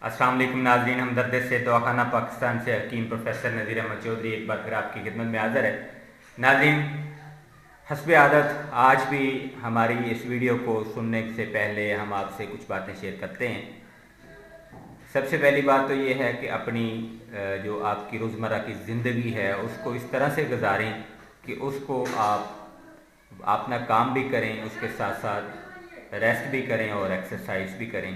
अस्सलाम वालेकुम नाज़रीन, हमदर्द से दवाखाना पाकिस्तान से हकीम प्रोफेसर नज़ीर अहमद चौधरी एक बार फिर आपकी खिदमत में हाज़िर है। नाज़रीन, हस्ब आदत आज भी हमारी इस वीडियो को सुनने से पहले हम आपसे कुछ बातें शेयर करते हैं। सबसे पहली बात तो ये है कि अपनी जो आपकी रोज़मर्रा की ज़िंदगी है उसको इस तरह से गुजारें कि उसको आप अपना काम भी करें, उसके साथ साथ रेस्ट भी करें और एक्सरसाइज भी करें।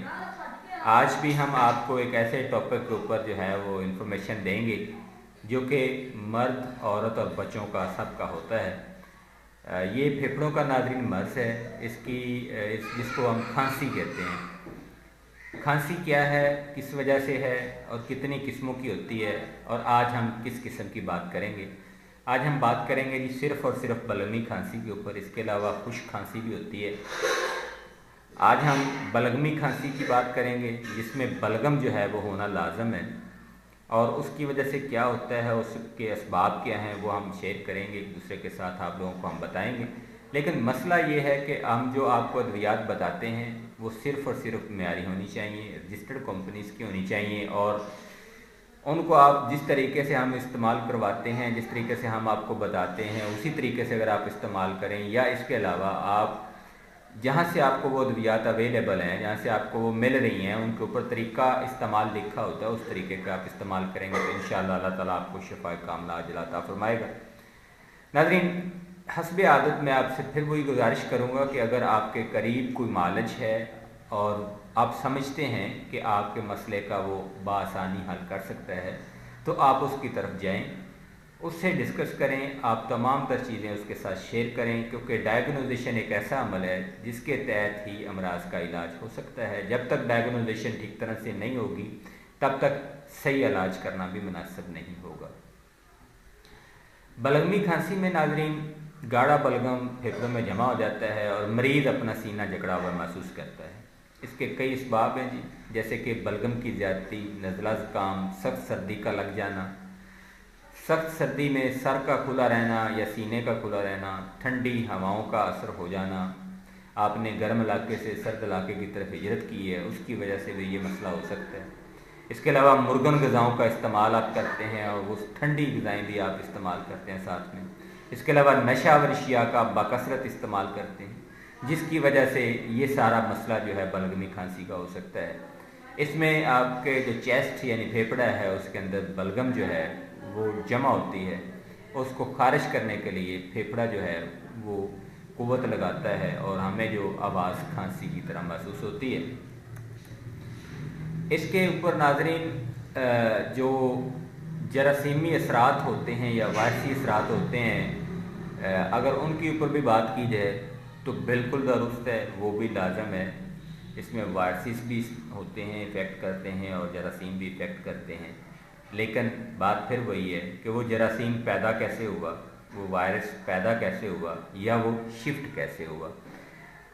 आज भी हम आपको एक ऐसे टॉपिक के ऊपर जो है वो इन्फॉर्मेशन देंगे जो कि मर्द, औरत और बच्चों का सबका होता है। ये फेफड़ों का नाज़रीन मर्ज़ है। जिसको हम खांसी कहते हैं। खांसी क्या है, किस वजह से है और कितनी किस्मों की होती है, और आज हम किस किस्म की बात करेंगे। आज हम बात करेंगे जी सिर्फ़ और सिर्फ बलगमी खांसी के ऊपर। इसके अलावा खुश्क खांसी भी होती है। आज हम बलगमी खांसी की बात करेंगे जिसमें बलगम जो है वो होना लाजम है, और उसकी वजह से क्या होता है, उसके असबाब क्या हैं, वो हम शेयर करेंगे एक दूसरे के साथ, आप लोगों को हम बताएंगे। लेकिन मसला ये है कि हम जो आपको अद्वियात बताते हैं वो सिर्फ़ और सिर्फ मेयारी होनी चाहिए, रजिस्टर्ड कंपनीज़ की होनी चाहिए, और उनको आप जिस तरीके से हम इस्तेमाल करवाते हैं, जिस तरीके से हम आपको बताते हैं, उसी तरीके से अगर आप इस्तेमाल करें, या इसके अलावा आप जहाँ से आपको वो अद्वियात अवेलेबल हैं, जहाँ से आपको वो मिल रही हैं, उनके ऊपर तरीका इस्तेमाल लिखा होता है, उस तरीके का आप इस्तेमाल करेंगे तो इंशाअल्लाह अल्लाह ताला आपको शिफा कामिला अजल अता फरमाएगा। नाज़रीन, हस्ब आदत मैं आपसे फिर वही गुजारिश करूँगा कि अगर आपके करीब कोई मालिज है और आप समझते हैं कि आपके मसले का वो बआसानी हल कर सकता है, तो आप उसकी तरफ जाएँ, उससे डिस्कस करें, आप तमाम तर चीज़ें उसके साथ शेयर करें, क्योंकि डायग्नोजेशन एक ऐसा अमल है जिसके तहत ही अमराज का इलाज हो सकता है। जब तक डायग्नोजेशन ठीक तरह से नहीं होगी तब तक सही इलाज करना भी मुनासिब नहीं होगा। बलगमी खांसी में नाज़रीन गाढ़ा बलगम फेफड़ों में जमा हो जाता है और मरीज़ अपना सीना जकड़ा हुआ महसूस करता है। इसके कई असबाब हैं जी, जैसे कि बलगम की ज़्यादती, नज़ला ज़ुकाम, सख्त सर्दी का लग जाना, सख्त सर्दी में सर का खुला रहना या सीने का खुला रहना, ठंडी हवाओं का असर हो जाना, आपने गर्म इलाके से सर्द इलाके की तरफ हिजरत की है, उसकी वजह से भी ये मसला हो सकता है। इसके अलावा मुर्गन ग़िज़ाओं का इस्तेमाल आप करते हैं और वो ठंडी ग़िज़ाएँ भी आप इस्तेमाल करते हैं साथ में। इसके अलावा नशा व अशिया का बाकसरत इस्तेमाल करते हैं, जिसकी वजह से ये सारा मसला जो है बलगमी खांसी का हो सकता है। इसमें आपके जो चेस्ट यानी फेफड़ा है उसके अंदर बलगम जो है वो जमा होती है, उसको खारिज करने के लिए फेफड़ा जो है वो कुव्वत लगाता है और हमें जो आवाज़ खांसी की तरह महसूस होती है। इसके ऊपर नाज़रीन जो जरासीमी असरात होते हैं या वायरसी असरात होते हैं, अगर उनके ऊपर भी बात की जाए तो बिल्कुल दुरुस्त है, वो भी लाजम है। इसमें वायरसिस भी होते हैं, इफ़ेक्ट करते हैं, और जरासीम भी इफ़ेक्ट करते हैं। लेकिन बात फिर वही है कि वो जरासीम पैदा कैसे हुआ, वो वायरस पैदा कैसे हुआ, या वो शिफ्ट कैसे हुआ।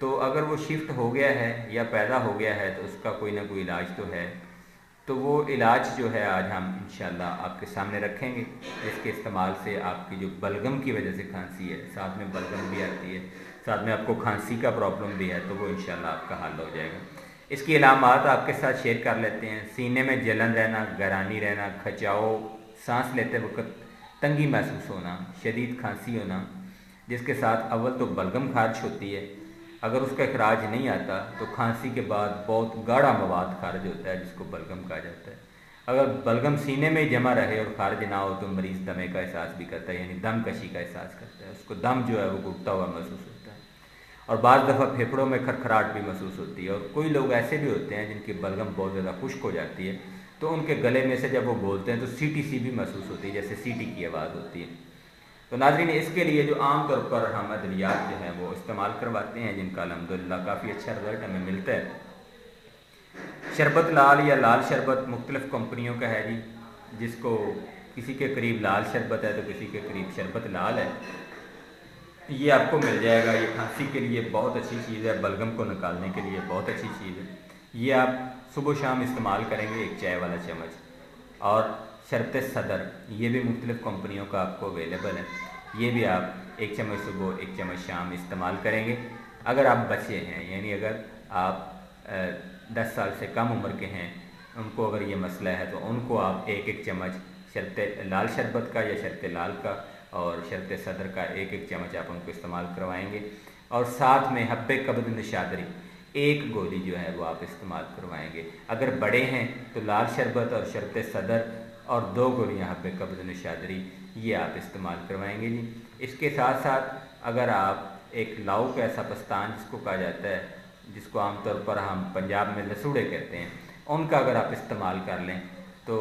तो अगर वो शिफ्ट हो गया है या पैदा हो गया है तो उसका कोई ना कोई इलाज तो है। तो वो इलाज जो है आज हम इंशाल्लाह आपके सामने रखेंगे, जिसके इस्तेमाल से आपकी जो बलगम की वजह से खांसी है, साथ में बलगम भी आती है, साथ में आपको खांसी का प्रॉब्लम भी है, तो वो इंशाल्लाह आपका हल हो जाएगा। इसकी अलामात आपके साथ शेयर कर लेते हैं। सीने में जलन रहना, गरानी रहना, खचाओ, सांस लेते वक्त तंगी महसूस होना, शदीद खांसी होना, जिसके साथ अव्वल तो बलगम खारिज होती है, अगर उसका इखराज नहीं आता तो खांसी के बाद बहुत गाढ़ा मवाद खारिज होता है जिसको बलगम कहा जाता है। अगर बलगम सीने में जमा रहे और खारिज ना हो तो मरीज़ दमे का एहसास भी करता है, यानी दम कशी का एहसास करता है, उसको दम जो है वो घुटता हुआ महसूस होता है, और बाज़ दफ़ा फेफड़ों में खरखराहट भी महसूस होती है। और कोई लोग ऐसे भी होते हैं जिनकी बलगम बहुत ज़्यादा खुश्क हो जाती है, तो उनके गले में से जब वो बोलते हैं तो सीटी सी भी महसूस होती है, जैसे सीटी की आवाज़ होती है। तो नाज़रीन, इसके लिए जो आम तौर पर हम अद्वियात जो हैं वो इस्तेमाल करवाते हैं, जिनका अल्हम्दुलिल्लाह काफ़ी अच्छा रिज़ल्ट हमें मिलता है। शरबत लाल या लाल शरबत मुख्तलिफ़ कंपनियों का है जी, जिसको किसी के करीब लाल शरबत है तो किसी के करीब शरबत लाल है, ये आपको मिल जाएगा। ये खांसी के लिए बहुत अच्छी चीज़ है, बलगम को निकालने के लिए बहुत अच्छी चीज़ है। ये आप सुबह शाम इस्तेमाल करेंगे, एक चाय वाला चम्मच। और शरबत सदर, ये भी मुख्तलिफ़ कंपनियों का आपको अवेलेबल है, ये भी आप एक चम्मच सुबह एक चम्मच शाम इस्तेमाल करेंगे। अगर आप बच्चे हैं, यानी अगर आप 10 साल से कम उम्र के हैं उनको अगर ये मसला है तो उनको आप एक एक चम्मच शरबत लाल शरबत का या शरबत लाल का और शरबत सदर का एक एक चम्मच आप उनको इस्तेमाल करवाएंगे। और साथ में हब्बे कब्द निशादरी एक गोली जो है वो आप इस्तेमाल करवाएंगे। अगर बड़े हैं तो लाल शरबत और शरबत सदर और 2 गोलियाँ हब्बे कब्द निशादरी ये आप इस्तेमाल करवाएंगे जी। इसके साथ साथ अगर आप एक लाऊ का ऐसा पस्तान जिसको कहा जाता है, जिसको आमतौर पर हम पंजाब में लसूड़े कहते हैं, उनका अगर आप इस्तेमाल कर लें तो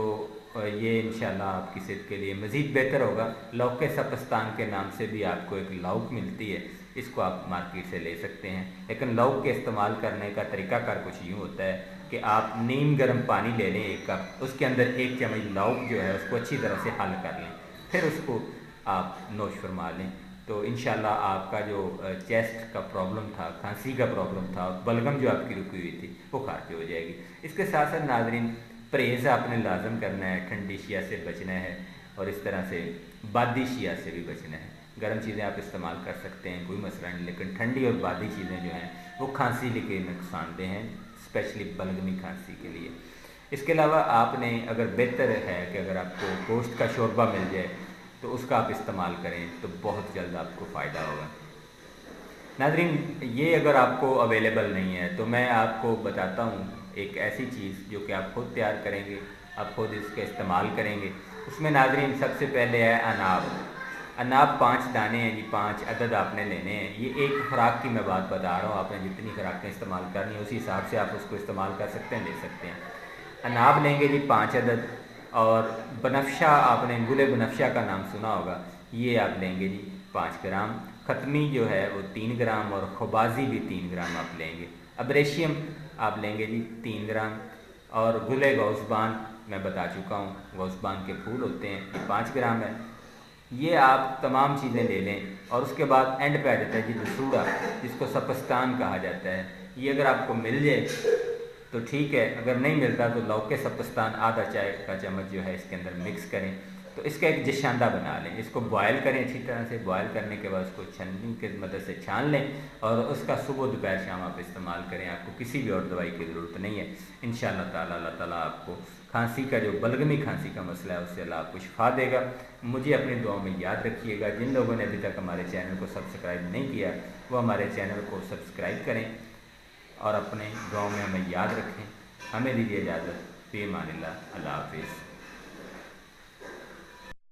ये इंशाल्लाह आपकी सेहत के लिए मज़ीद बेहतर होगा। लौके सपस्तान के नाम से भी आपको एक लौक मिलती है, इसको आप मार्केट से ले सकते हैं। लेकिन लौक के इस्तेमाल करने का तरीकाकार कुछ यूँ होता है कि आप नीम गर्म पानी ले लें 1 कप, उसके अंदर 1 चम्मच लौक जो है उसको अच्छी तरह से हल कर लें, फिर उसको आप नोश फरमा लें तो इंशाल्लाह आपका जो चेस्ट का प्रॉब्लम था, खांसी का प्रॉब्लम था, बलगम जो आपकी रुकी हुई थी वो खारिज हो जाएगी। इसके साथ साथ नाज़रीन परहेज़ आपने लाजम करना है, ठंडी शिया से बचना है और इस तरह से बादी शिया से भी बचना है। गर्म चीज़ें आप इस्तेमाल कर सकते हैं, कोई मसला नहीं, लेकिन ठंडी और बादी चीज़ें जो हैं वो खांसी के नुकसानदेह हैं, स्पेशली बलगमी खांसी के लिए। इसके अलावा आपने अगर बेहतर है कि अगर आपको गोश्त का शोरबा मिल जाए तो उसका आप इस्तेमाल करें तो बहुत जल्द आपको फ़ायदा होगा। नाज़रीन ये अगर आपको अवेलेबल नहीं है तो मैं आपको बताता हूँ एक ऐसी चीज़ जो कि आप खुद तैयार करेंगे, आप खुद इसका इस्तेमाल करेंगे। उसमें नाज़रीन सबसे पहले है अनाब। अनाब 5 दाने हैं जी, 5 अदद आपने लेने हैं। ये एक खुराक की मैं बात बता रहा हूँ, आपने जितनी खुराकें इस्तेमाल करनी है उसी हिसाब से आप उसको इस्तेमाल कर सकते हैं, ले सकते हैं। अनाब लेंगे जी 5 अदद, और बनफ्शा, आपने गुले बनफ्शा का नाम सुना होगा, ये आप लेंगे जी 5 ग्राम। खतमी जो है वो 3 ग्राम और खुबाजी भी 3 ग्राम आप लेंगे। अब्रेशियम आप लेंगे जी 3 ग्राम और गुले गौसबान मैं बता चुका हूँ, गौसबान के फूल होते हैं, ये 5 ग्राम है। ये आप तमाम चीज़ें ले लें और उसके बाद एंड पे आ जाता है जी लसूड़ा, जिसको सपस्तान कहा जाता है। ये अगर आपको मिल जाए तो ठीक है, अगर नहीं मिलता तो लौके सपस्तान आधा चाय का चम्मच जो है इसके अंदर मिक्स करें तो इसका एक जशांदा बना लें। इसको बॉयल करें अच्छी तरह से, बॉयल करने के बाद उसको छन्नी की मदद से छान लें और उसका सुबह दोपहर शाम आप इस्तेमाल करें। आपको किसी भी और दवाई की ज़रूरत नहीं है। इंशाअल्लाह ताला अल्लाह ताला आपको खांसी का जो बलगमी खांसी का मसला है उससे अल्लाह आपको शिफा देगा। मुझे अपनी दुआओं में याद रखिएगा। जिन लोगों ने अभी तक हमारे चैनल को सब्सक्राइब नहीं किया वो हमारे चैनल को सब्सक्राइब करें और अपने दुआओं में हमें याद रखें। हमें दीजिए इजाज़त। फ़ी अमानिल्लाह। अल्लाह हाफ़िज़।